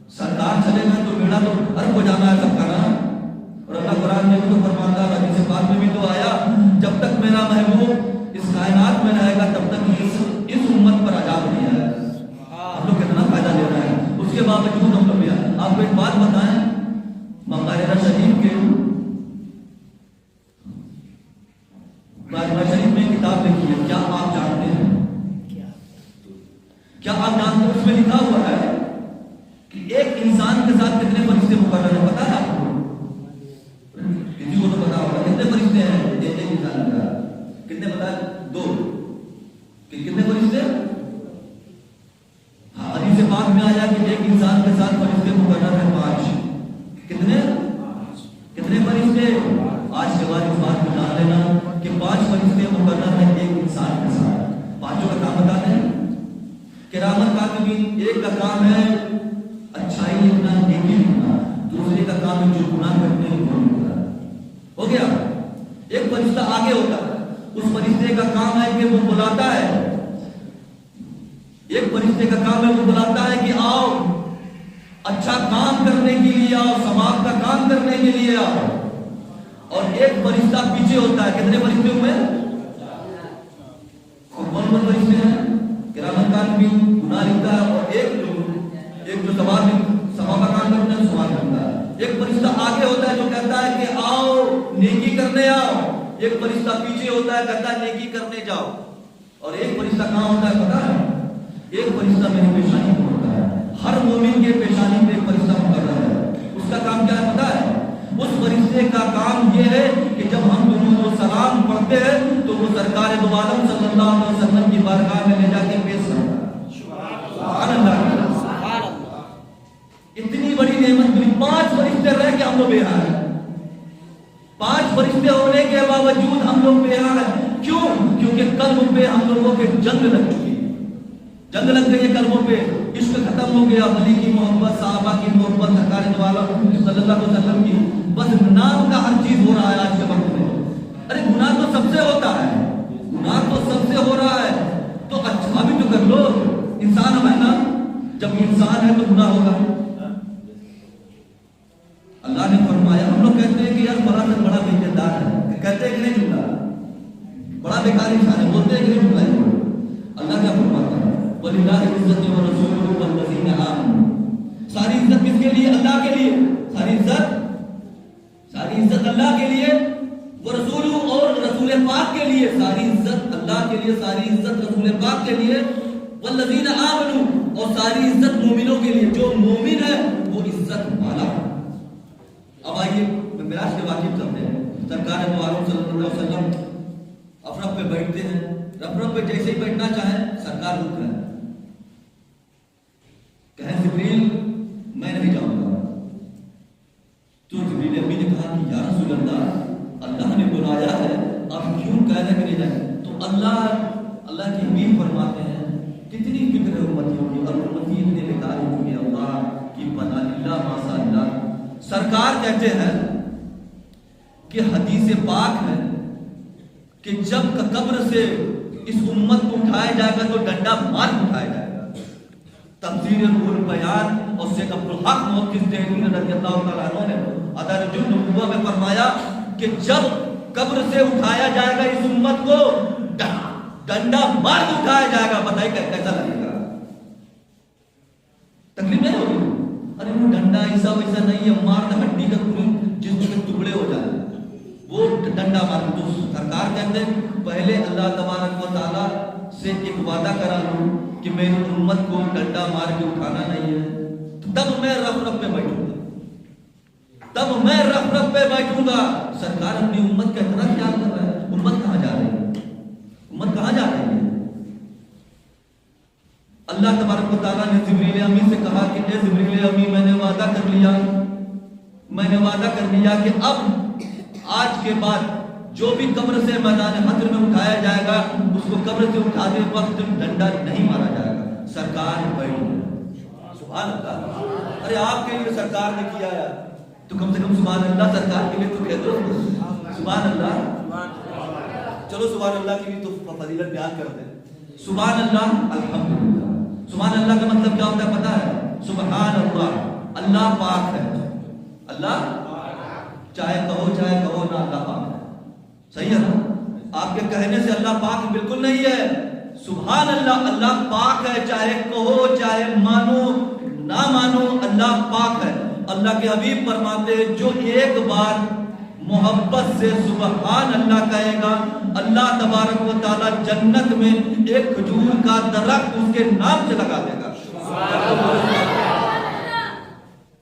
سرکار چلے گئے تو بیڑا تو غرق ہو جانا ہے سب کا نا. اور اللہ قرآن میں بھی تو فرماتا ہے, حدیث پاک میں بھی تو آیا, جب تک میرا محبوب اس کائنات میں رہے گا تب تک اس امت پر عذاب نہیں آئے. ہم لوگ کتنا فائدہ لے رہے ہیں, اس کے باوجود ہم لوگ آپ کو ایک بات بتائیں, مقبرہ شریف کے مقبرہ شریف میں کتاب لکھی ہے, کیا آپ جانتے ہیں, کیا آپ جانتے ہیں اس میں لکھا ہوا ہے کہ ایک انسان کے ساتھ کتنے فرشتے مقرر ہیں, پتا ہے آپ کو؟ کسی کو تو پتا ہوگا کتنے فرشتے ہیں ایک انسان کا, کتنے پتا ہے؟ 2. کتنے فرشتے؟ ہاں, حدیث پاک میں آیا کہ ایک انسان کے ساتھ فرشتے مقرر ہیں 5. کتنے فرشتے؟ آج کے بعد اس بات کو جان لینا کہ 5 فرشتے مقرر ہیں ایک انسان کے ساتھ. 5 کا کام بتا دیں. کرامت کاتبین, ایک کا کام ہے اچھائی لکھنا, نیکی لکھنا. دوسرے کا کام ہے جو گناہ کرتے ہیں وہ لکھنا. ہو گیا. ایک فرشتہ آگے ہوتا ہے, اس فرشتے کا کام ہے کہ وہ بلاتا ہے, ایک فرشتے کا کام ہے وہ بلاتا ہے کہ آؤ اچھا کام کرنے کے لیے آؤ, ثواب کا کام کرنے کے لیے آؤ. اور ایک فرشتہ پیچھے ہوتا ہے. کتنے فرشتے ہوئے؟ کون فرشتے ہیں؟ کرامت کاتبین گناہ لکھتا ہے, اور ایک جو ثواب کا کام کرتا ہے ثواب کرتا ہے. ایک فرشتہ آگے ہوتا ہے جو کہتا ہے کہ آؤ نیکی کرنے آؤ. ایک فرشتہ پیچھے ہوتا ہے کہتا ہے نیکی کرنے جاؤ. اور ایک فرشتہ کہاں ہوتا ہے پتا ہے؟ ایک فرشتہ میری پیشانی پر ہوتا ہے. ہر مومن کے پیشانی پہ ایک فرشتہ مقرر ہے. اس کا کام کیا ہے پتا ہے؟ اس فرشتے کا کام یہ ہے کہ جب ہم درود و سلام پڑھتے ہیں تو وہ سرکار دو عالم صلی اللہ علیہ وسلم کی بارگاہ میں لے جا کے پیش کرتا ہے. سبحان اللہ. اتنی بڑی نعمت ملی. 5 فرشتے رہ کے ہم لوگ بے حال ہیں. 5 فرشتے ہونے کے باوجود ہم لوگ بے حال ہیں. کیوں؟ کیونکہ قلب پہ ہم لوگوں کے جنگ لگ چکی ہے. جنگ لگ گئی ہے قلبوں پہ. عشق ختم ہو گیا, ولی کی محبت, صحابہ کی محبت, سرکار دو عالم صلی اللہ علیہ وسلم کی. بس نام کا ہر چیز ہو رہا ہے آج کے وقت میں. ارے گناہ تو سب سے ہوتا ہے, گناہ تو سب سے ہو رہا ہے, تو اچھا بھی تو کر لو. انسان ہے نا, جب انسان ہے تو گناہ ہوگا. اللہ نے فرمایا, ہم لوگ کہتے ہیں کہ یار بڑا سے بڑا بے دار ہے, کہتے ہیں کہ نہیں جملہ, بڑا بیکار انسان ہے, بولتے ہیں کہ نہیں جملہ. اللہ کیا فرماتا ہے؟ وَلِلَّهِ الْعِزَّةُ وَرَسُولُهُ وَالَّذِينَ آمَنُوا. ساری عزت کس کے لیے؟ اللہ کے لیے. ساری عزت اللہ کے لیے, ورسول اور رسول پاک کے لیے. ساری عزت اللہ کے لیے, ساری عزت رسول پاک کے لیے. والذین آمنوا, اور ساری عزت مومنوں کے لیے. جو مومن ہے وہ عزت والا. اب آئیے معراج کے واقعے چلتے ہیں. سرکار دو عالم صلی اللہ علیہ وسلم افرف پہ بیٹھتے ہیں. افرف پہ جیسے ہی بیٹھنا چاہیں سرکار رک رہے ہیں. کہیں جبریل میں نہیں جاؤں گا. تو جبریل امی نے کہا کہ یا رسول اللہ, اللہ نے بلایا ہے, اب کیوں کہہ رہے کہ نہیں جائیں؟ تو اللہ کی حبیب فرماتے ہیں کتنی فکر ہے امتیوں کی, اور امتی اتنے بیکار ہو چکے. اللہ کی پناہ اللہ ماشاء اللہ. سرکار کہتے ہیں کہ حدیث پاک ہے کہ جب قبر سے اس امت کو اٹھایا جائے گا تو ڈنڈا مار اٹھایا جائے گا. تفسیر روح البیان اور شیخ عبدالحق محدث دہلوی رضی اللہ تعالیٰ عنہ نے ادارۃ النبوہ میں فرمایا کہ جب قبر سے اٹھایا جائے گا اس امت کو, ڈنڈا مار اٹھایا جائے گا. بتائیے کیسا لگے گا؟ تکلیف نہیں ہوگی؟ ارے وہ ڈنڈا ایسا ویسا نہیں ہے, مارنا ہڈی کا جسم کے ٹکڑے ہو جائے وہ ڈنڈا مار. تو سرکار کہتے ہیں پہلے اللہ تبارک و تعالیٰ سے ایک وعدہ کرا لوں کہ میری امت کو ڈنڈا مار کے اٹھانا نہیں ہے, تب میں رف پہ بیٹھوں گا, تب میں رف پہ بیٹھوں گا. سرکار اپنی امت کا اتنا خیال کر رہا ہے. امت کہاں جا رہی ہے؟ امت کہاں جا رہی ہے؟ اللہ تبارک و تعالیٰ نے جبریل امی سے کہا کہ اے جبریل امی, میں نے وعدہ کر لیا کہ اب آج کے بعد جو بھی قبر سے میدان حشر میں اٹھایا جائے گا اس کو قبر سے اٹھاتے وقت ڈنڈا نہیں مارا جائے گا. سرکار بیٹھ. سبحان اللہ. ارے آپ کے لیے سرکار نے کیا ہے تو کم سے کم سبحان اللہ. سرکار کے لیے تو کہہ دو سبحان اللہ. چلو سبحان اللہ کی بھی تو فضیلت بیان کر دیں. سبحان اللہ الحمدللہ. سبحان اللہ کا مطلب کیا ہوتا ہے پتہ ہے؟ سبحان اللہ اللہ پاک ہے. اللہ چاہے کہو نا اللہ پاک ہے. صحیح ہے نا؟ آپ کے کہنے سے اللہ پاک بالکل نہیں ہے. سبحان اللہ, اللہ پاک ہے, چاہے کہو چاہے مانو نہ مانو, اللہ پاک ہے. اللہ کے حبیب فرماتے ہیں جو ایک بار محبت سے سبحان اللہ کہے گا, اللہ تبارک و تعالی جنت میں ایک کھجور کا درخت اس کے نام سے لگا دے گا.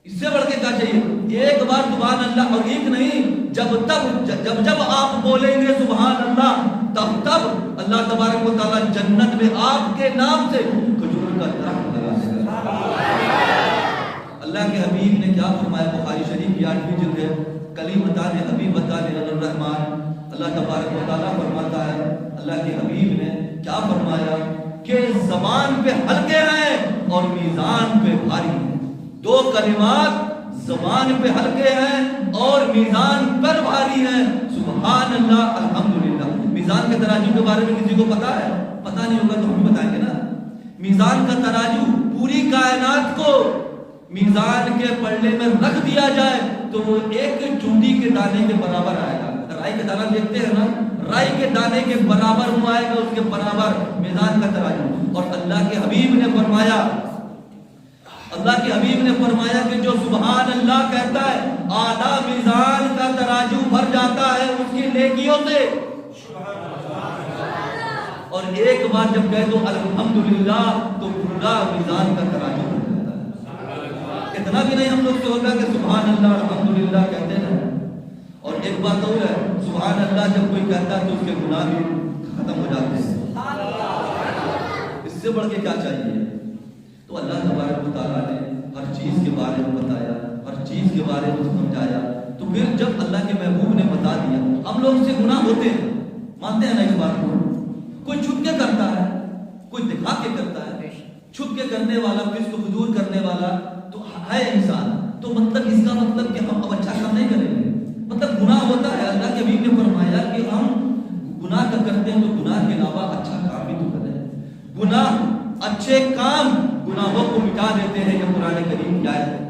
اس سے بڑھ کے کیا چاہیے؟ ایک بار سبحان اللہ, اور ایک نہیں, جب آپ بولیں گے سبحان اللہ تب اللہ تبارک و تعالی جنت میں آپ کے نام سے کھجور کا درخت لگا دے گا. اللہ کے حبیب نے کیا فرمایا؟ بخاری شریف کی 8ویں جلد ہے, کلیمتان حبیبتان الرحمن. اللہ تبارک و تعالیٰ فرماتا ہے, اللہ کے حبیب نے کیا فرمایا کہ زبان پہ ہلکے ہیں اور میزان پہ بھاری ہیں. 2 کلمات زبان پہ ہلکے ہیں اور میزان پر بھاری ہیں. سبحان اللہ, الحمدللہ. میزان کے تراجو کے بارے میں کسی کو پتا ہے؟ پتا نہیں ہوگا تو ہم بھی بتائیں گے نا. میزان کا تراجو پوری کائنات کو میزان کے پلڑے میں رکھ دیا جائے تو وہ ایک چونٹی کے دانے کے برابر آئے گا. رائی کے دانہ دیکھتے ہیں نا, رائی کے دانے کے برابر وہ آئے گا, اس کے برابر میزان کا تراجو. اور اللہ کے حبیب نے فرمایا, اللہ کے حبیب نے فرمایا کہ جو سبحان اللہ کہتا ہے آدھا میزان کا تراجو بھر جاتا ہے اس کی نیکیوں سے. اور ایک بار جب کہہ دو الحمدللہ تو پورا میزان کا تراجو بھر جاتا ہے. اتنا بھی نہیں ہم لوگ سے ہوگا کہ سبحان اللہ الحمدللہ کہتے ہیں. اور ایک بات اور ہے, سبحان اللہ جب کوئی کہتا ہے تو اس کے گناہ بھی ختم ہو جاتے ہیں. اس سے بڑھ کے کیا چاہیے؟ تو اللہ تبارک و تعالیٰ نے ہر چیز کے بارے میں بتایا, ہر چیز کے بارے میں سمجھایا. تو پھر جب اللہ کے محبوب نے بتا دیا, ہم لوگ سے گناہ ہوتے ہیں, مانتے ہیں نا اس بات کو. کوئی چھپ کے کرتا ہے, کوئی دکھا کے کرتا ہے. چھپ کے کرنے والا, فسق و فجور کرنے والا تو ہے انسان. تو مطلب اس کا مطلب کہ ہم اب اچھا کام نہیں کریں گے, مطلب گناہ ہوتا ہے. اللہ کے حبیب نے فرمایا کہ ہم گناہ کا کرتے ہیں تو گناہ کے علاوہ اچھا کام بھی تو کریں. گناہ, اچھے کام گناہوں کو مٹا دیتے ہیں. یہ قرآن کریم کی آیت ہے.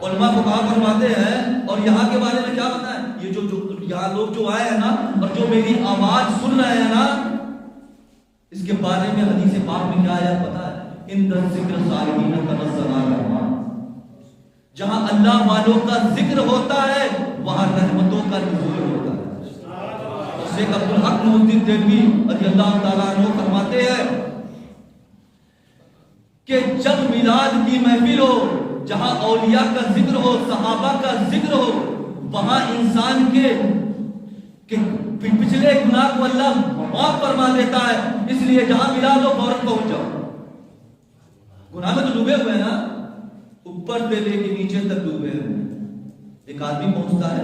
علماء فقہا فرماتے ہیں, اور یہاں کے بارے میں کیا بتائیں, یہ جو یہاں لوگ جو آئے ہیں نا اور جو میری آواز سن رہے ہیں نا, اس کے بارے میں حدیث پاک میں کیا آیا پتا ہے؟ ان ذکر صالحین تنزل الرحمن. جہاں اللہ والوں کا ذکر ہوتا ہے وہاں رحمتوں کا نزول ہوتا ہے. شیخ عبدالحق نورالدین دہلوی رضی اللہ تعالیٰ عنہ فرماتے ہیں کہ جب میلاد کی محفل ہو, جہاں اولیاء کا ذکر ہو, صحابہ کا ذکر ہو, وہاں انسان کے پچھلے گناہ کو اللہ معاف فرما دیتا ہے. اس لیے جہاں میلاد ہو فوراً پہنچ جاؤ. گناہ میں تو ڈوبے ہوئے ہیں نا, اوپر سے لے کے نیچے تک ڈوبے ہوئے. ایک آدمی پہنچتا ہے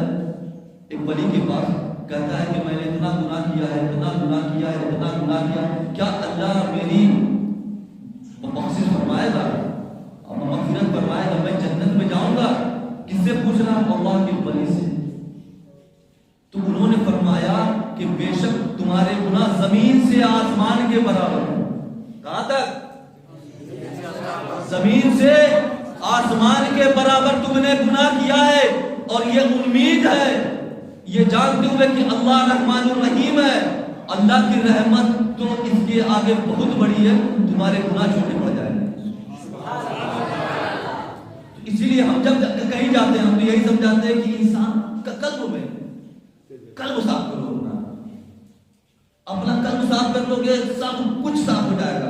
ایک ولی کے پاس, کہتا ہے کہ میں نے اتنا گناہ کیا ہے, اتنا گناہ کیا ہے, اتنا گناہ کیا, کیا اللہ میری مغفرت فرمائے گا, مغفرت فرمائے گا, میں جنت میں جاؤں گا؟ کس سے پوچھ رہا؟ اللہ کے ولی سے. تو انہوں نے فرمایا کہ بے شک تمہارے گناہ زمین سے آسمان کے برابر ہیں. کہاں تک؟ زمین سے آسمان کے برابر تم نے گناہ کیا ہے. اور یہ امید ہے, یہ جانتے ہوئے کہ اللہ رحمان الرحیم ہے, اللہ کی رحمت تو اس کے آگے بہت بڑی ہے, تمہارے گناہ چھوٹے پڑ جائیں گے. اسی لیے ہم جب کہیں جاتے ہیں ہم تو یہی سمجھاتے ہیں کہ انسان کا قلب میں قلب صاف کرو, اپنا قلب صاف کر لو گے سب کچھ صاف ہو جائے گا.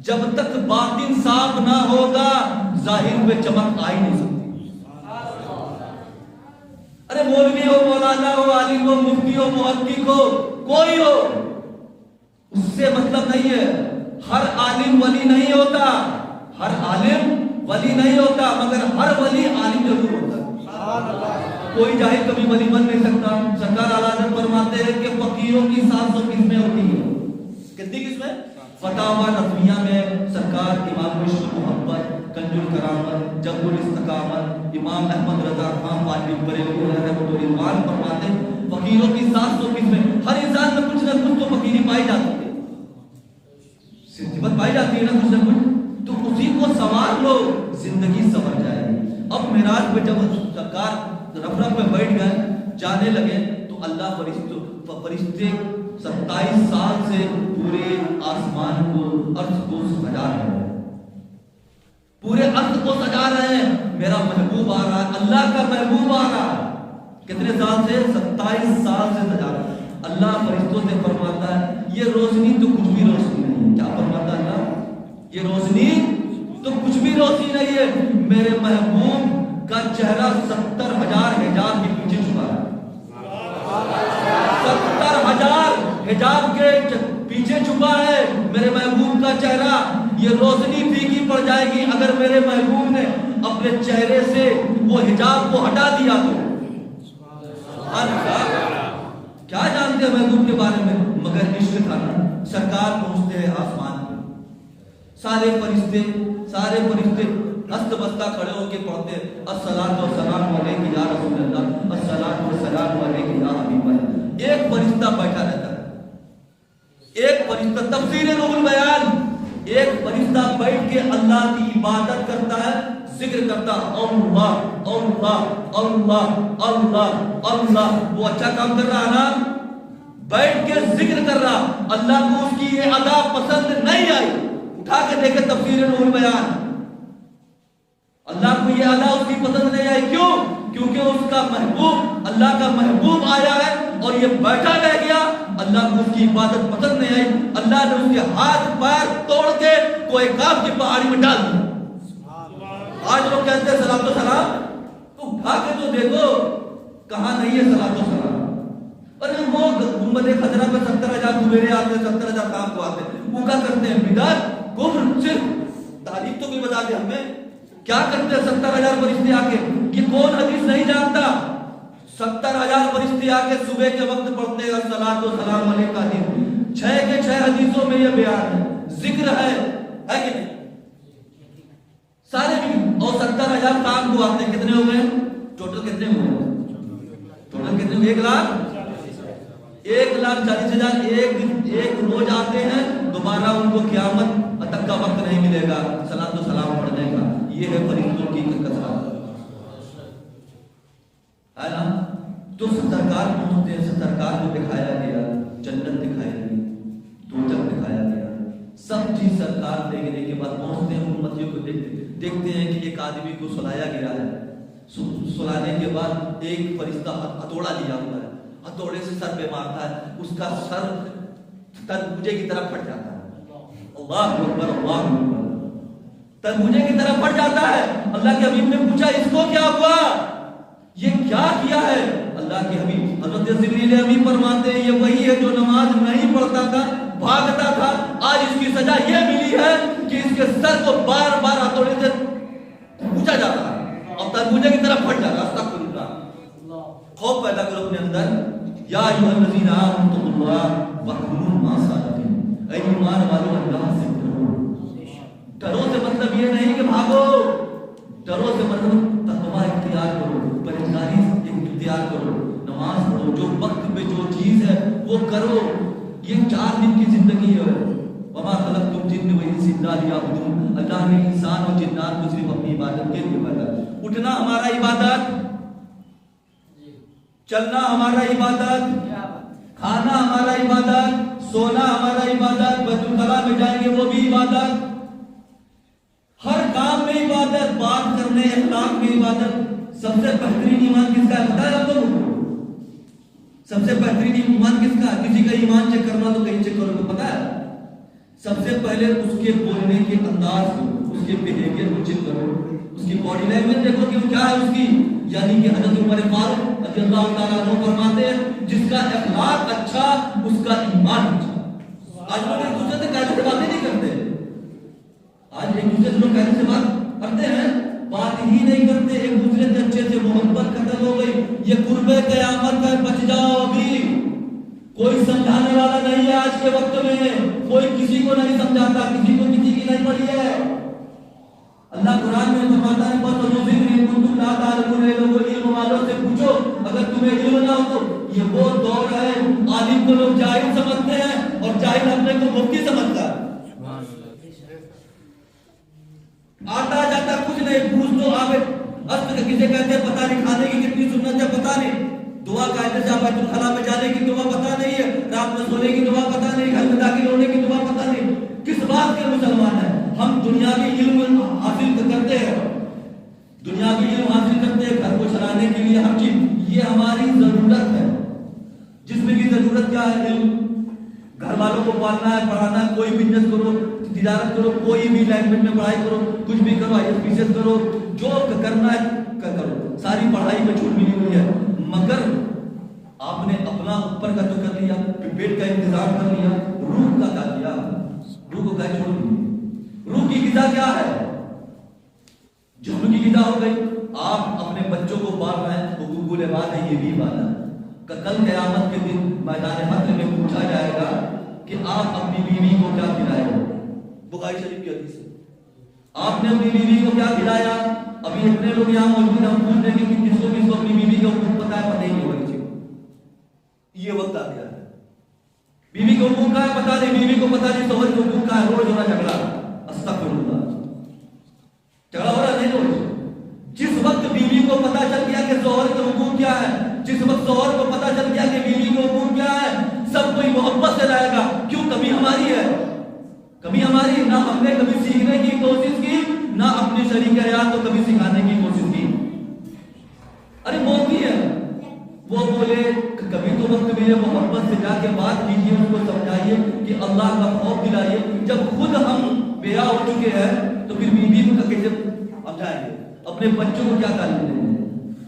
جب تک باطن صاف نہ ہوگا ظاہر پہ چمک آ ہی نہیں سکتی. ارے مولوی ہو, مولانا ہو, عالم ہو, مفتی ہو, محقق ہو, کوئی ہو, اس سے مطلب نہیں ہے. ہر عالم ولی نہیں ہوتا, ہر عالم ولی نہیں ہوتا, مگر ہر ولی عالم ضرور ہوتا ہے. کوئی جاہل کبھی ولی بن نہیں سکتا. سرکار اعلیٰ حضرت فرماتے ہیں کہ فقیروں کی 700 قسمیں ہوتی ہیں. کتنی قسمیں؟ فتاوی نظمیہ میں سرکار امام مشرق محبت, کنز الکرامت, جبر الاستقامت, امام احمد رضا خان پادری بریلوی رحمۃ اللہ فرماتے ہیں فقیروں کی 700 قسمیں. ہر انسان میں کچھ نہ کچھ تو فقیری پائی جاتی ہے, صفت پائی جاتی ہے نا کچھ نہ کچھ. تو اسی کو سوار لو تو زندگی سنور جائے گی۔ اب معراج پہ جب سرکار رفرف میں بیٹھ گئے، جانے لگے، تو اللہ فرشتے 27 سال سے پورے آسمان کو، ارض کو سجا رہے ہیں، پورے ارض کو سجا رہے ہیں۔ میرا محبوب آ رہا ہے، اللہ کا محبوب آ رہا ہے۔ کتنے سال سے؟ 27 سال سے سجا رہا ہے۔ اللہ فرشتوں سے فرماتا ہے یہ روشنی تو کچھ بھی روشنی نہیں ہے۔ کیا فرماتا ہے اللہ؟ یہ روشنی تو کچھ بھی روشنی نہیں ہے، میرے محبوب کا چہرہ 70,000 حجاب کے پیچھے چھپا ہے۔ 70,000 حجاب کے پیچھے چھپا ہے میرے محبوب کا چہرہ۔ یہ روشنی پھیکی پڑ جائے گی اگر میرے محبوب نے اپنے چہرے سے وہ حجاب کو ہٹا دیا تو۔ کیا جانتے ہیں محبوب کے بارے میں؟ مگر عشق تھا نا۔ سرکار پہنچتے ہیں آسمان پہ، سارے فرشتے ہست بستہ کھڑے ہو کے پڑھتے ہیں الصلاۃ والسلام علیک یا رسول اللہ، الصلاۃ والسلام علیک یا حبیب اللہ۔ ایک فرشتہ بیٹھا رہتا ہے، ایک فرشتہ، تفسیر روح البیان، ایک فرشتہ بیٹھ کے اللہ کی عبادت کرتا ہے، ذکر کرتا اللہ اللہ اللہ اللہ اللہ۔ وہ اچھا کام کر رہا ہے نا، بیٹھ کے ذکر کر رہا۔ اللہ کو اس کی یہ ادا پسند نہیں آئی، اٹھا کے دیکھے تفسیر روح البیان، اللہ کو یہ ادا اس کی پسند نہیں آئی۔ کیوں؟ کیونکہ اس کا محبوب، اللہ کا محبوب آیا ہے اور یہ بیٹھا رہ گیا، اللہ کو اس کی عبادت پسند نہیں آئی، اللہ نے اس کے ہاتھ پیر توڑ کے کوئی کاف کی پہاڑی میں ڈال دیا۔ آج لوگ کہتے ہیں صلاۃ و سلام، تو اٹھا کے تو دیکھو کہاں نہیں ہے صلاۃ و سلام۔ ارے وہ گنبد خضرا پہ 70,000 سویرے آتے ہیں، 70,000 کام کو آتے ہیں، وہ کیا کرتے ہیں؟ بدعت، کفر، شرک۔ تاریخ تو کوئی بتا دے ہمیں کیا کرتے ہیں 70,000 فرشتے آ کے؟ یہ کون حدیث نہیں جانتا؟ 70,000 فرشتے آ کے صبح کے وقت پڑھتے ہیں الصلاۃ والسلام علیک کا دن۔ 6 کے 6 حدیثوں میں یہ بیان ہے، ذکر ہے کہ نہیں؟ سارے بھی، اور 70,000 کام کو آتے ہیں۔ کتنے ہو گئے ٹوٹل؟ کتنے ہوئے ٹوٹل؟ کتنے ہوئے؟ 1,40,000 ایک روز آتے ہیں، دوبارہ ان کو قیامت تک کا وقت نہیں ملے گا صلاۃ و سلام پڑھنے کا۔ یہ ہے فرشتوں کی کثرت، ہے نا؟ تو سرکار پہنچتے ہیں، سرکار کو دکھایا گیا، جنت دکھائی گئی، دوزخ دکھایا گیا، سب چیز سرکار دیکھنے کے بعد پہنچتے ہیں، امتیوں کو دیکھتے ہیں کہ ایک آدمی کو سلایا گیا ہے۔ سلانے کے بعد ایک فرشتہ ہتھوڑا لیا ہوا ہے، ہتھوڑے سے سر پہ مارتا ہے، اس کا سر تربوزے کی طرف پھٹ جاتا ہے۔ اللہ اکبر، اللہ اکبر، تربوزے کی طرف پھٹ جاتا ہے۔ اللہ کے حبیب نے پوچھا اس کو کیا ہوا، یہ کیا کیا ہے؟ اللہ کے حبیب حضرت جبریل امین فرماتے ہیں یہ وہی ہے جو نماز نہیں پڑھتا تھا، بھاگتا تھا، آج اس کی سزا یہ ملی ہے کہ اس کے سر کو بار بار ہتھوڑے سے پوچھا جاتا ہے اور تربوزے کی طرف پھٹ جاتا ہے۔ استغفر اللہ، خوف پیدا کرو اپنے اندر۔ یا ایھا الذین آمنوا اتقوا اللہ وکونوا مع الصادقین، اے ایمان والو اللہ سے ڈرو۔ ڈرو سے مطلب یہ نہیں کہ بھاگو، ڈرو سے مطلب تقوی اختیار کرو، پرہیزگاری اختیار کرو، نماز پڑھو، جو وقت پہ جو چیز ہے وہ کرو۔ یہ 4 دن کی زندگی ہے۔ وما خلقت الجن والانس الا لیعبدون، اللہ نے انسان اور جنات کو صرف اپنی عبادت کے لیے بنایا۔ اٹھنا ہمارا عبادت، چلنا ہمارا عبادت، کھانا ہمارا عبادت، سونا ہمارا عبادت، بیت الخلا میں جائیں گے وہ بھی عبادت، ہر کام میں عبادت، بات کرنے اخلاق میں عبادت۔ سب سے بہترین ایمان کس کا ہے پتہ ہے آپ لوگوں کو؟ سب سے بہترین ایمان کس کا ہے؟ کسی کا ایمان چیک کرنا تو کہیں چیک کرو تو پتہ ہے؟ سب سے پہلے اس کے بولنے کے انداز کو، اس کے بیہیویئر کو چیک کرو، اس کی باڈی لینگویج دیکھو کہ کیا ہے اس کی۔ یعنی کہ حضرت عمر فاروق رضی اللہ تعالیٰ عنہ فرماتے ہیں جس کا اخلاق اچھا اس کا ایمان اچھا۔ آج لوگ ایک دوسرے سے کیسے سے باتیں نہیں کرتے، آج ایک دوسرے سے لوگ کیسے سے بات کرتے ہیں، بات ہی نہیں کرتے، ایک دوسرے سے اچھے سے محبت ختم ہو گئی۔ یہ قرب قیامت ہے، بچ جاؤ ابھی، کوئی سمجھانے والا نہیں ہے آج کے وقت میں، کوئی کسی کو نہیں سمجھاتا، کسی کو کسی کی نہیں پڑی ہے۔ اللہ قرآن میں فرماتا ہے لوگوں علم والوں سے پوچھو اگر تمہیں علم نہ ہو تو۔ یہ وہ دور ہے عالم کو لوگ جاہل سمجھتے ہیں اور جاہل اپنے کو مفتی سمجھتا ہے۔ آتا جاتا کچھ نہیں، پوچھ تو آپ کسے کہتے ہیں پتہ نہیں، کھانے کی کتنی سنت ہے پتہ نہیں، دعا قاعدے سے بیت الخلا میں جانے کی دعا پتہ نہیں ہے، رات میں سونے کی دعا پتہ نہیں، گھر میں داخل ہونے کی دعا پتہ نہیں. کس بات کے مسلمان ہیں ہم؟ دنیاوی علم حاصل کرتے ہیں، دنیاوی علم حاصل کرتے ہیں گھر کو چلانے کے لیے، ہر چیز یہ ہماری ضرورت ہے. جسم کی ضرورت کیا ہے؟ علم. گھر والوں کو پالنا ہے، پڑھانا ہے، کوئی بزنس کرو، تجارت کرو، کوئی بھی لینگویج میں پڑھائی کرو، کچھ بھی کرو، ISPCS کرو، جو کرنا ہے کرو، ساری پڑھائی میں چھوٹ ملی ہوئی ہے. مگر آپ نے اپنا اوپر کا تو کر لیا، پیٹ کا انتظام کر لیا، روح کا کیا کیا؟ روح کو کیا چھوڑ دی؟ روح کی غذا کیا ہے؟ جسم کی غذا ہو گئی. آپ اپنے بچوں کو پال رہے ہیں، حقوق العباد ہے، یہ بھی عبادت. کل قیامت کے دن میدان حشر میں پوچھا جائے گا کہ آپ اپنی بیوی کو کیا کھلائے ہو؟ بخاری شریف کی حدیث ہے. آپ نے اپنی بیوی کو کیا کھلایا؟ ابھی اتنے لوگ یہاں موجود ہیں، ہم پوچھ رہے کہ کس کو اپنی بیوی کا حقوق پتہ ہے؟ پتہ ہی نہیں ہوگا کسی کو. یہ وقت آ گیا ہے. بیوی کو حقوق کا ہے پتہ نہیں، بیوی کو پتہ نہیں، شوہر کو حقوق کا ہے. روز ہونا جھگڑا، استغفر اللہ، جھگڑا ہو رہا نہیں روز. جس وقت بیوی کو پتہ چل گیا کہ شوہر کے حقوق کیا ہے، جس وقت شوہر کو پتہ چل گیا کہ بیوی کو حقوق کیا ہے، سب کوئی محبت سے رہے گا. کیوں؟ کمی ہماری ہے، کمی ہماری. نہ ہم نے کبھی سیکھنے کی کوشش کی، نہ اپنے شریک حیات کو کبھی سکھانے کی کوشش کی. ارے موتی ہے وہ، بولے کبھی تو وقت ملے محبت سے جا کے بات کیجیے، ان کو سمجھائیے کہ اللہ کا خوف دلائیے. جب خود ہم بیاہ ہو چکے ہیں تو پھر بیوی کو کیسے سمجھائیں گے؟ اپنے بچوں کو کیا تعلیم دیں گے؟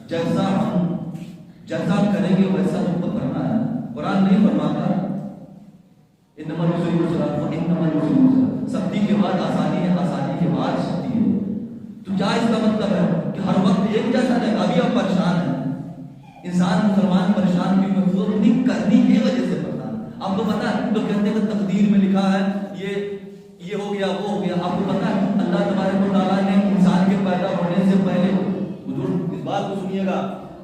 جیسا ہم کریں گے ویسا ہم کو کرنا ہے. قرآن نہیں فرماتا انما العسر یسرا وانما العسر یسرا، سختی کے بعد آسانی ہے، آسانی کے بعد سختی ہے. تو کیا اس کا مطلب ہے کہ ہر وقت ایک جیسا نہیں؟ ابھی ہم پریشان ہیں. انسان مسلمان پریشان کیوں ہے؟ وہ اپنی کرنی کی وجہ سے پریشان. آپ کو پتا ہے تو کہتے ہیں کہ تقدیر میں لکھا ہے یہ ہو گیا وہ ہو گیا. آپ کو پتا ہے اللہ تبارک و تعالیٰ نے انسان کے پیدا ہونے سے پہلے، حضور اس بات کو سنیے گا،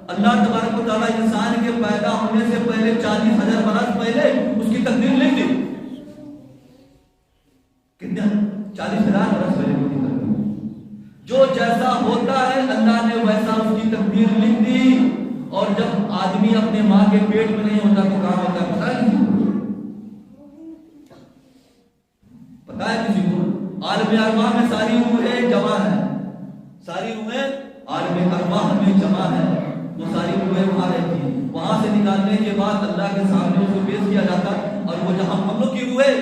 اللہ تبارک و تعالیٰ انسان کے پیدا ہونے سے پہلے 40,000 برس پہلے اس کی تقدیر لکھ دی. کتنے؟ 40,000 برس پہلے اس کی تقدیر. جو جیسا ہوتا ہے اللہ نے ویسا اس کی تقدیر لکھ دی. اور جب آدمی اپنے ماں کے پیٹ میں نہیں ہوتا تو کہاں ہوتا ہے؟ پتا ہے کسی کو؟ پتا ہے کسی کو؟ عالم ارواح میں ساری روحیں جمع ہیں، ساری روحیں عالم ارواح میں جمع ہیں. وہ ساری روحیں وہاں رہتی ہیں. وہاں سے نکالنے کے بعد اللہ کے سامنے اس کو پیش کیا جاتا. اور وہ جہاں ہم لوگ کی روحیں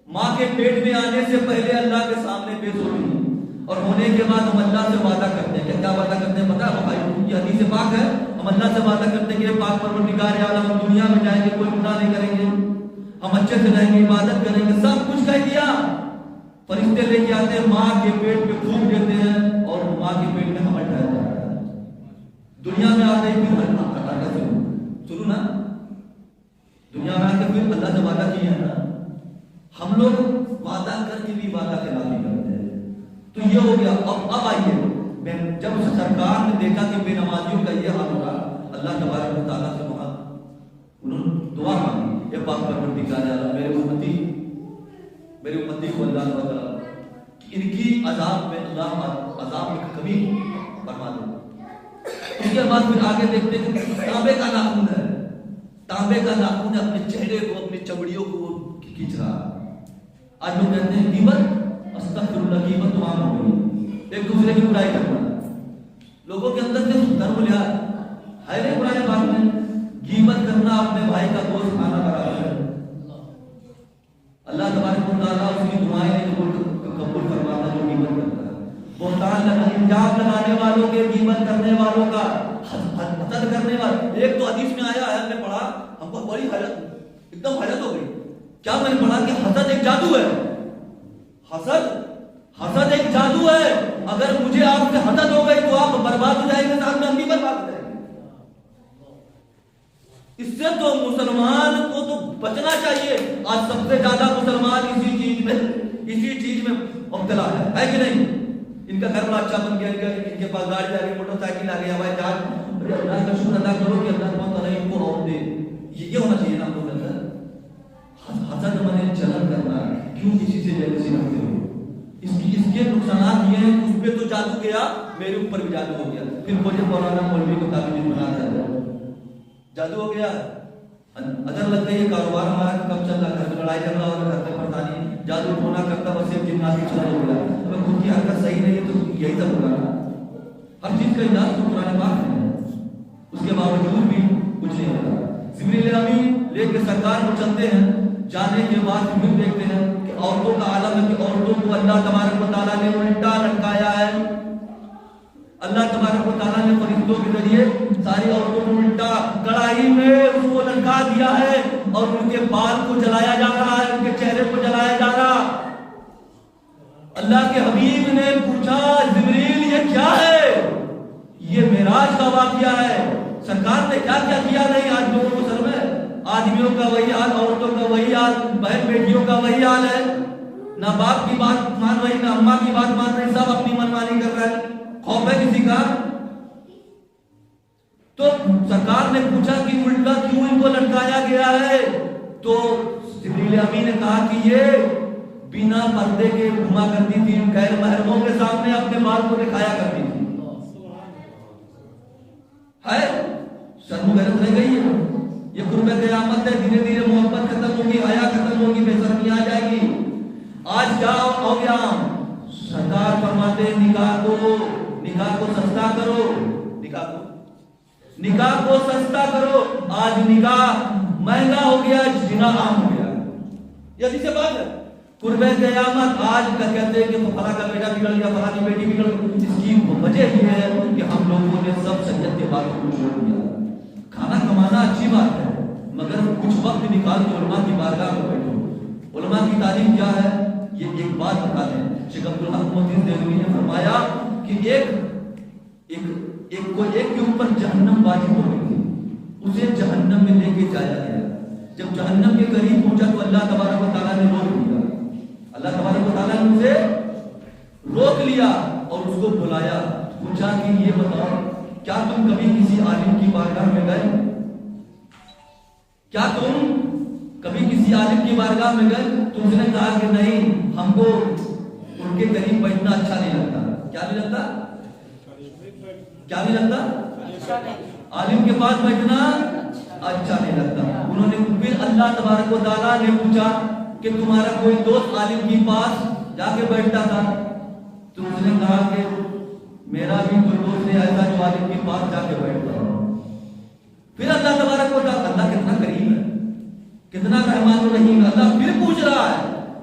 ماں کے پیٹ میں آنے سے پہلے اللہ کے سامنے پیش ہوتی ہیں. اور ہونے کے بعد ہم اللہ سے وعدہ کرتے ہیں. کیا وعدہ کرتے ہیں پتا ہے بھائی؟ یہ حدیث پاک ہے. ہم اللہ سے وعدہ کرتے ہیں کہ پاک پروردگار عالم ہم دنیا میں جائیں گے، کوئی گناہ نہیں کریں گے، ہم اچھے سے رہیں گے، عبادت کریں گے. سب کچھ کہہ دیا. فرشتے لے کے آتے ہیں، ماں کے پیٹ پہ پھونک دیتے ہیں اور ماں کے پیٹ میں ہمیں ٹھہر جاتا ہے. دنیا میں آتے ہی پھر سنو نا، دنیا میں آ کے پھر اللہ سے وعدہ کیے ہیں نا. ہم لوگ وعدہ کر کے بھی وعدہ خلاف نہیں کرتے ہیں. تو یہ ہو گیا. اب آئیے، جب سرکار نے دیکھا کہ بے نمازیوں کا یہ حال ہوگا، اللہ تبارک و تعالیٰ سے وہاں انہوں نے دعا مانگی، اے پاک پروردگار عالم میرے امتی کو اللہ تعالیٰ ان کی عذاب میں اللہ عذاب میں کمی فرما دے. اس کے بعد پھر آگے دیکھتے ہیں کہ تانبے کا ناخن ہے، تانبے کا ناخن اپنے چہرے کو، اپنی چمڑیوں کو وہ کھینچ رہا. آج لوگ کہتے ہیں غیبت، استغفر اللہ، غیبت تو عام ہو گئی، ایک دوسرے کی برائی کرنا. لوگوں کے اندر سے دھرم لحاظ ہے نہیں برائی بات میں. غیبت کرنا اپنے بھائی کا گوشت کھانا برابر ہے. اللہ تبارک و تعالیٰ اس کی دعائیں قبول فرماتا جو غیبت کرتا ہے. بہتان الزام لگانے والوں کے، غیبت کرنے والوں کا، حسد کرنے والے. ایک تو حدیث میں آیا ہے، ہم نے پڑھا، ہم کو بڑی حیرت، ایک دم حیرت ہو گئی. کیا میں نے پڑھا کہ حسد ایک جادو ہے. حسد ایک جادو ہے. اگر مجھے آپ سے حسد ہو گئی تو آپ برباد ہو جائیں گے، ساتھ میں ہم بھی برباد ہو جائیں گے. اس سے تو مسلمان کو تو بچنا چاہیے. آج سب سے زیادہ مسلمان اسی چیز میں مبتلا ہے کہ نہیں؟ ان کا گھر بڑا اچھا بن گیا، ان کے پاس گاڑی آ گئی، موٹر سائیکل آ گئی، ہوائی جہاز. اللہ کا شکر ادا کرو کہ اللہ تعالیٰ ان کو اور دے. یہ ہونا چاہیے نا. ہم لوگ حسد میں جلن کرنا، کیوں کسی سے جیلسی رکھتے ہو؟ اس کے نقصانات یہ ہیں کہ اس پہ تو جادو گیا، میرے اوپر بھی جادو ہو گیا، پھر مجھے مولانا مولوی کو تعبیر بنا دیا، جادو ہو گیا، اگر لگ گئی یہ کاروبار ہمارا کب چل رہا ہے، گھر میں لڑائی جھگڑا ہو رہا ہے، پردانی جادو ٹونا کرتا بس ایک جنات بھی چلا ہو گیا، اگر خود کی حرکت صحیح نہیں ہے تو یہی سب ہوگا نا، ہر چیز کا علاج تو قرآن پاک ہے، اس کے باوجود بھی کچھ نہیں ہوتا۔ جبریل امین لے کے سرکار کو چلتے ہیں، جانے کے بعد پھر دیکھتے ہیں کہ عورتوں کا عالم ہے کہ عورتوں کو اللہ تبارک و تعالیٰ نے الٹا لٹکایا ہے، اللہ تبارک و تعالیٰ نے فرشتوں کے ذریعے ساری عورتوں کو الٹا کڑاہی میں اس کو لٹکا دیا ہے، اور ان کے بال کو جلایا جا رہا ہے، ان کے چہرے کو جلایا جا رہا۔ اللہ کے حبیب نے پوچھا جبریل یہ کیا ہے؟ یہ معراج کا واقعہ ہے، سرکار نے کیا کیا کیا نہیں؟ آج لوگوں کو سر میں آدمیوں کا وہی حال، عورتوں کا وہی حال، بہن بیٹیوں کا وہی حال ہے، نہ باپ کی بات مان رہی نہ اماں کی بات مان رہی، سب اپنی منمانی کر رہے ہیں، خوف ہے کسی کا؟ تو سرکار نے پوچھا کہ الٹا کیوں ان کو لٹکایا گیا ہے؟ تو جبریل امین نے کہا کہ یہ بنا پردے کے گھوما کرتی تھی، غیر محرموں کے سامنے اپنے بال کو دکھایا کرتی تھی، ہے شرم غیرت رہ گئی ہے، یہ قرب قیامت ہے، دھیرے دھیرے محبت ختم ہوگی، حیا ختم ہوگی، بے شرمی آ جائے گی۔ آج کیا ہو گیا؟ سرکار فرماتے نکاح کو سستا کرو، نکاح کو سستا کرو، آج نکاح مہنگا ہو گیا، زنا عام ہو گیا، یہ حدیث بات ہے۔ قرب قیامت آج کا کہتے ہیں کہ فلاں کا بیٹا بگڑ گیا، فلاں کی بیٹی بگڑ گئی، اس کی وجہ یہ ہے کہ ہم لوگوں نے سب سنت کے باتوں کو چھوڑ دیا۔ کھانا کمانا اچھی بات ہے، مگر کچھ وقت نکال کے علماء کی بارگاہ میں بیٹھو۔ علماء کی تعلیم کیا ہے یہ ایک بات بتاتے ہیں۔ شیخ عبدالحق محدث دہلوی نے فرمایا کہ ایک کے اوپر جہنم واجب ہو گئی تھی، اسے جہنم میں لے کے جایا گیا، جب جہنم کے قریب پہنچا تو اللہ تبارک و تعالیٰ نے روک لیا، اللہ تبارک و تعالیٰ نے اسے روک لیا اور اس کو بلایا، پوچھا کہ یہ بتاؤ کیا تم کبھی کسی عالم کی بارگاہ میں گئے؟ کیا تم کبھی کسی عالم کی بارگاہ میں گئے؟ تو اس نے کہا کہ نہیں، ہم کو ان کے قریب بیٹھنا اچھا نہیں لگتا۔ کیا نہیں لگتا؟ کیا نہیں لگتا؟ عالم کے پاس بیٹھنا اچھا نہیں لگتا۔ انہوں نے پھر اللہ تبارک و تعالیٰ نے پوچھا کہ تمہارا کوئی دوست عالم کے پاس جا کے بیٹھتا تھا؟ تو اس نے کہا کہ میرا بھی کوئی دوست ہے ایسا جو عالم کے پاس جا کے بیٹھتا ہے۔ پھر اللہ تبارک و تعالیٰ، اللہ کتنا کریم ہے، کتنا رحمان الرحیم ہے، اللہ پھر پوچھ رہا ہے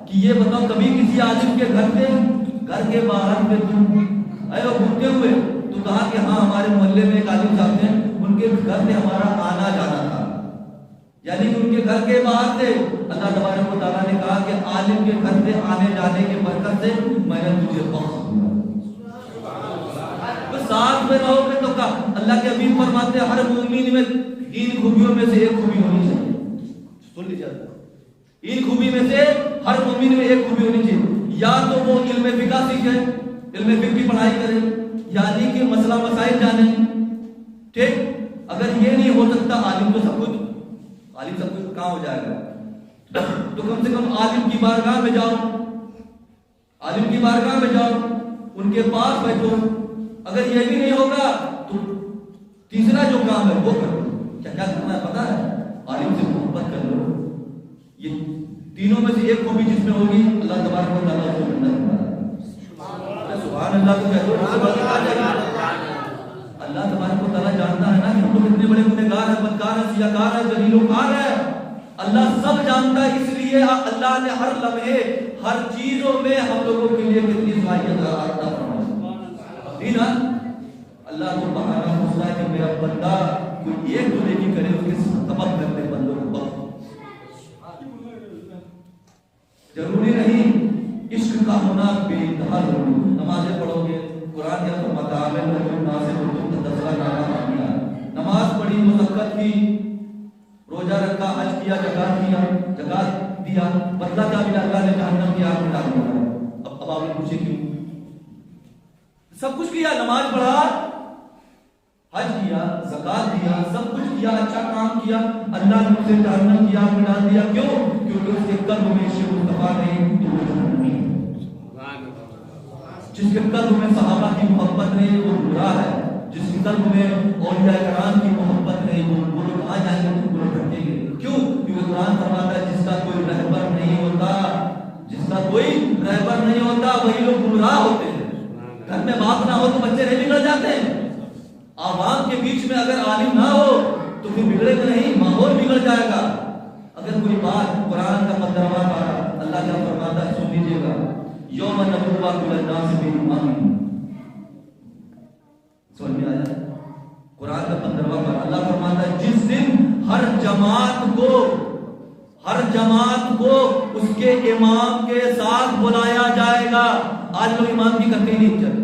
کہ یہ بتاؤ کبھی کسی عالم کے گھر کے باہر پہ تم آئے ہو گھومتے ہوئے؟ تو کہا کہ ہاں ہمارے محلے میں ایک عالم صاحب تھے، ان کے گھر میں ہمارا آنا جانا تھا، یعنی ان کے گھر کے باہر سے۔ اللہ تبارک و تعالیٰ نے کہا کہ عالم کے گھر سے آنے جانے کے برکت سے میں نے تجھے بخش دیا۔ ساتھ میں رہو گے تو کہا، اللہ کے حبیب فرماتے ہیں ہر مومن میں تین خوبیوں میں سے ایک خوبی ہونی چاہیے، سن لیجیے، ان خوبی میں سے ہر مومن میں ایک خوبی ہونی چاہیے، یا تو وہ علم فقہ سیکھے، علم فقہ کی پڑھائی کرے، یعنی کہ مسئلہ مسائل جانے، ٹھیک؟ اگر یہ نہیں ہو سکتا عالم تو سب کچھ کہاں ہو جائے گا، تو کم سے کم عالم کی بارگاہ میں جاؤ، عالم کی بارگاہ میں جاؤ، ان کے پاس بیٹھو۔ اگر یہ بھی نہیں ہوگا تو تیسرا جو کام ہے وہ کرو۔ کیا کرنا ہے پتا ہے؟ عالم سے محبت کر لو۔ یہ تینوں میں سے ایک خوبی جس میں ہوگی اللہ تبارک و تعالیٰ کو جنت میں سبحان اللہ کو کہہ دو۔ اللہ تبارک و تعالیٰ جانتا ہے نا کہ ہم لوگ اتنے بڑے گنہگار ہیں، بدکار ہیں، سیاکار ہیں، ذلیل و خوار ہیں۔ اللہ سب جانتا ہے، اس لیے اللہ نے ہر لمحے ہر چیزوں میں ہم لوگوں کے لیے کتنی صلاحیت عطا فرمائی نا۔ اللہ کو بہانا ہوتا ہے کہ میرا بندہ کوئی ایک تو نیکی کرے، اس کے سبب کرتے بندوں کو بخش۔ ضروری نہیں عشق کا ہونا بے انتہا ضروری۔ نمازیں پڑھو گے، قرآن یا تو مطالعہ نماز پڑھی، مذکر کی، روزہ رکھا، حج کیا، زکات دیا، بدلہ کیا ملا؟ اللہ نے جہنم کی آگ میں ڈال دیا۔ اب آپ نے پوچھے کیوں؟ سب کچھ کیا، نماز پڑھا، حج کیا، زکات دیا، سب کچھ کیا، اچھا کام کیا، اللہ نے اسے جہنم کی آگ میں ڈال دیا۔ کیوں؟ کیونکہ اس کے قلب میں عشق مصطفیٰ نہیں، تو وہ جہنمی ہے۔ جس کے قلب میں صحابہ کی محبت نہیں وہ گمراہ ہے، جس کے قلب میں اولیاء کرام کی محبت نہیں وہ لوگ کہاں جائیں گے؟ وہ لوگ بھٹکیں گے۔ کیوں؟ کیونکہ قرآن فرماتا ہے جس کا کوئی رہبر نہیں ہوتا، جس کا کوئی رہبر نہیں ہوتا وہی لوگ گمراہ ہوتے ہیں۔ گھر میں باپ نہ ہو تو بچے نہیں بگڑ جاتے ہیں، عوام کے بیچ میں اگر عالم نہ ہو تو پھر بگڑے گا نہیں، ماحول بگڑ جائے گا۔ اگر کوئی بات قرآن کا 15واں پارہ اللہ کیا فرماتا ہے سن لیجیے گا، یوم ندعو کل الناس بإمامہم، سمجھ میں آیا؟ قرآن کا 15واں پارہ اللہ فرماتا ہے جس دن ہر جماعت کو اس کے امام کے ساتھ بلایا جائے گا۔ آج لوگ امام کی کرتے ہی نہیں چلے،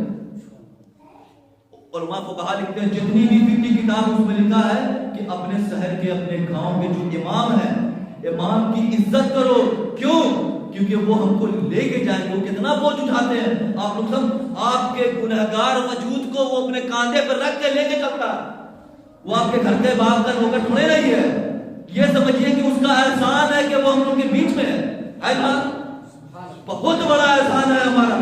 علماء فقہا لکھتے ہیں جتنی بھی فقہ کتاب اس میں لکھا ہے کہ اپنے شہر کے اپنے گاؤں کے جو امام ہیں امام کی عزت کرو۔ کیوں؟ کیونکہ وہ ہم کو لے کے جائیں گے۔ وہ کتنا بوجھ اٹھاتے ہیں آپ لوگ سب، آپ کے گنہگار وجود کو وہ اپنے کاندھے پر رکھ کے لے کے چلتا، وہ آپ کے گھر کے باغ کر ہو کر تھوڑے نہیں ہے۔ یہ سمجھیے کہ اس کا احسان ہے کہ وہ ہم لوگ کے بیچ میں ہے نا، بہت بڑا احسان ہے ہمارا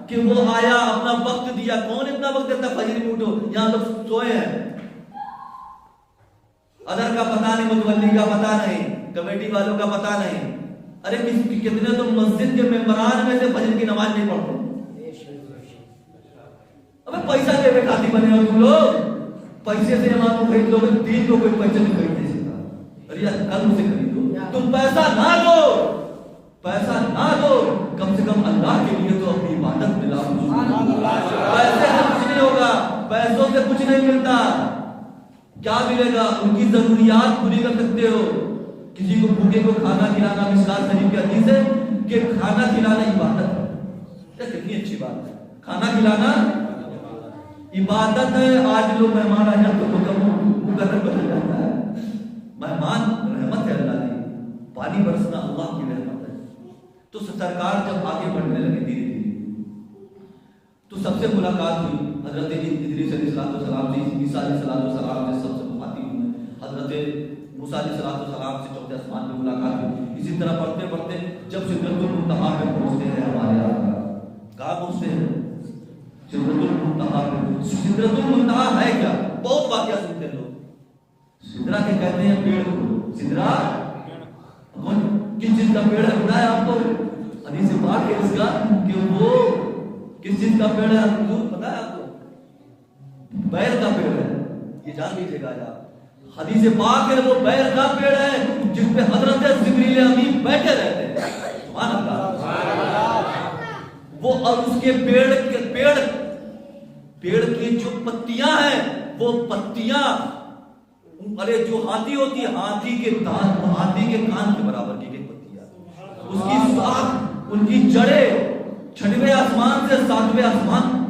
کہ وہ آیا اپنا وقت دیا۔ کون اتنا وقت دیتا؟ فجر میں اٹھو، یہاں لوگ سوئے ہیں، ادر کا پتہ نہیں، متولی کا پتہ نہیں، کمیٹی والوں کا پتہ نہیں۔ ارے کتنے تو مسجد کے ممبران میں سے فجر کی نماز نہیں پڑھتے۔ ابے پیسہ دے کے کھاتی بنے ہو تم لوگ، پیسے سے امام کو خرید لو گے، دین کو کوئی پیسے نہیں خرید نہیں سکتا۔ ارے یار قلب سے خریدو، تم پیسہ نہ دو، پیسہ نہ دو، کم سے کم اللہ کے لیے تو اپنی عبادت ملا۔ پیسے سے کچھ نہیں ہوگا، پیسوں سے کچھ نہیں ملتا۔ کیا ملے گا؟ ان کی ضروریات پوری کر سکتے ہو۔ کسی کو بھوکے کو کھانا کھلانا، مشکات شریف کی حدیث ہے کہ کھانا کھلانا عبادت ہے۔ کتنی اچھی بات ہے، کھانا کھلانا عبادت ہے۔ آج لوگ مہمان آ جاتے تو مقرر بدل جاتا ہے۔ مہمان رحمت ہے اللہ کی، پانی برسنا اللہ کی رحمت ہے۔ تو سرکار جب آگے بڑھنے لگے دھیرے دھیرے تو سب سے ملاقات ہوئی حضرت ادریس علیہ السلام سے، عیسیٰ علیہ السلام سے سب سے مخاطب ہوئے، حضرت موسیٰ علیہ السلام سے چوتھے آسمان میں ملاقات ہوئی۔ اسی طرح پڑھتے پڑھتے جب سدرۃ المنتہا پہ پہنچتے ہیں ہمارے آقا، کہاں پہنچتے ہیں؟ سدرۃ المنتہا پہ۔ سدرۃ المنتہا ہے کیا؟ بہت واقعہ سنتے ہیں لوگ۔ سدرا کے کہتے ہیں پیڑ کو، سدرا کس چیز کا پیڑ ہے پتا ہے آپ کو؟ حدیث پاک ہے اس کا کہ وہ کس چیز کا پیڑ ہے حضور پتا ہے آپ کو؟ بیل کا پیڑ ہے، یہ جان لیجیے گا آپ۔ حدیث پاک ہے وہ بیل کا پیڑ ہے جس پہ حضرت جبریل امین بیٹھے رہتے ہیں۔ سبحان اللہ۔ وہ اور اس کے پیڑ کی جو پتیاں ہیں وہ پتیاں، ارے جو ہاتھی ہوتی ہے ہاتھی کے کان کے برابر کی پتیاں، اس کی ساکھ، ان کی جڑیں 6ویں آسمان سے 7ویں آسمان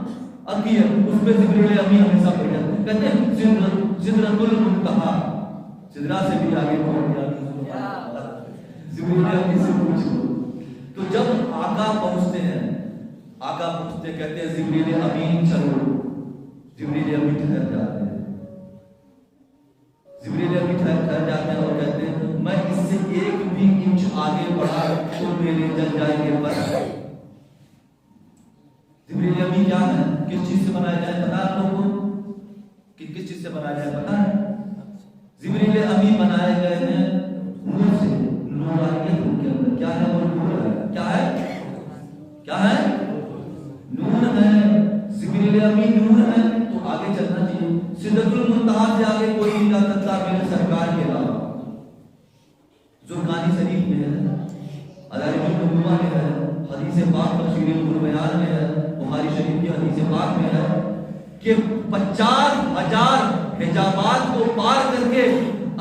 آتی ہے، اس پہ جبریل امین ہمیشہ بیٹھے ہیں۔ کہتے ہیں سدرۃ المنتہا، سدرا سے بھی آگے پہنچ گیا جبریل امین سے پوچھو۔ تو جب آقا پہنچتے ہیں، آقا پہنچتے کہتے ہیں جبریل امین چلو، جبریل امین ٹھہر جاتے ہیں، جبریل امین ٹھہر جاتے ہیں اور کہتے ہیں میں اس سے ایک بھی انچ آگے بڑھا تو میرے جل جائیں گے پر۔ جبریل امین کیا ہے؟ کس چیز سے بنایا جائے پتا ہے آپ لوگوں کو؟ کہ کس چیز سے بنایا جائے پتا ہے؟ جبریل امین بنائے گئے ہیں نور سے، نورانیت ان کے اندر کیا ہے؟ وہ نور ہے۔ کیا ہے؟ کیا ہے؟ نور ہے۔ جبریل امین نور ہے تو آگے چلنا چاہیے۔ سدرۃ المنتہا سے آگے کوئی نہیں جا سکتا میرے سرکار کے علاوہ۔ زرقانی شریف میں ہے، علائم النبوہ میں ہے، حدیث پاک تفسیر القرآن میں ہے، بخاری شریف کی حدیث پاک میں ہے کہ 50,000 حجابات کو پار کر کے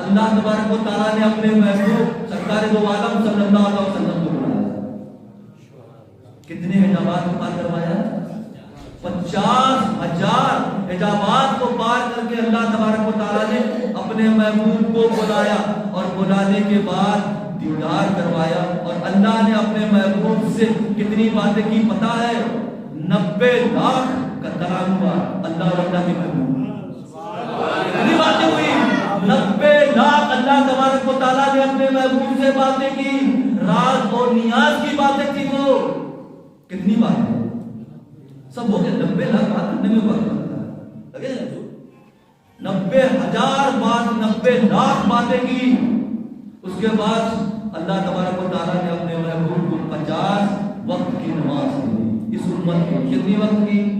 اللہ تبارک و تعالیٰ نے اپنے محبوب سرکار دو عالم صلی اللہ علیہ وسلم کو بلایا۔ کتنے حجابات کو پار کروایا؟ 50,000 حجابات کو پار کر کے اللہ تبارک و تعالیٰ نے اپنے محبوب کو بلایا، اور بلانے کے بعد دیدار کروایا، اور اللہ نے اپنے محبوب سے کتنی باتیں کی پتا ہے؟ 90 لاکھ کا کلام ہوا اللہ اور اللہ کے محبوب، کتنی باتیں ہوئی؟ 90 لاکھ اللہ تبارک و تعالیٰ نے اپنے محبوب سے باتیں کی، راز اور نیاز کی باتیں تھی وہ۔ کتنی باتیں؟ سب ہو گیا، 90 لاکھ بات کرنے میں وقت لگتا ہے، لگے نا جو 90,000 بات 90 لاکھ باتیں کی، اس کے بعد اللہ تبارک و تعالیٰ نے اپنے محبوب کو 50 وقت کی نماز دی۔ اس امت کی کتنی وقت کی؟